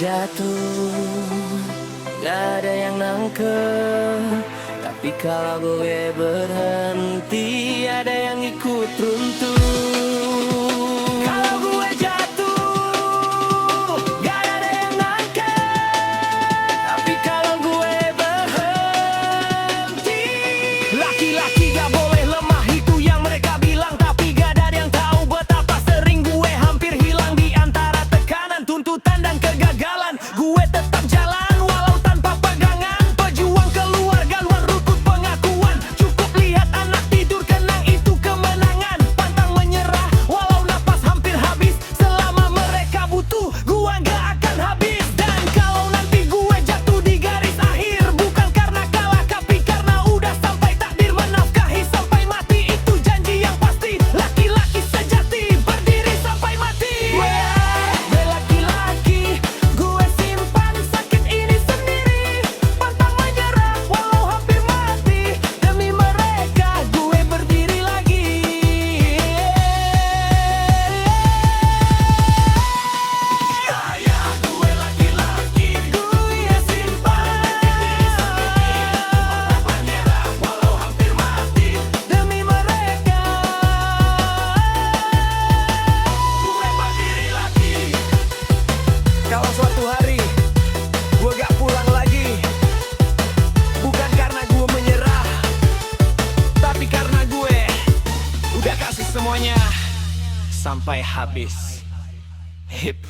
jatuh, gak ada yang nangkep. Tapi kalau gue berhenti, ada yang ikut runtuh. Kalau gue jatuh, gak ada yang nangkep. Tapi kalau gue berhenti, laki-laki gak boleh lemah, itu yang mereka bilang. Tapi gak ada yang tahu betapa sering gue hampir hilang di antara tekanan, tuntutan dan kegagalan. Gue tetap jalan walau tanpa pegangan, pejuang keluarga luar rukun pengakuan. Cukup lihat anak tidur kenang, itu kemenangan. Pantang menyerah walau napas hampir habis. Selama mereka butuh, gue gak akan habis. Dan kalau nanti gue jatuh di garis akhir, bukan karena kalah tapi karena udah sampai takdir menafkahi sampai mati. Itu janji yang pasti, laki-laki sejati berdiri sampai mati. Gue laki-laki, gue simpan sakit ini sendiri. Pantang menyerah walau hampir mati, demi mereka gue berdiri lagi. Saya gue laki-laki, gue simpan pantang menyerah walau hampir mati, demi mereka gue berdiri lagi. Kalau suatu hari gue gak pulang lagi, bukan karena gue menyerah, tapi karena gue udah kasih semuanya sampai habis. Hip.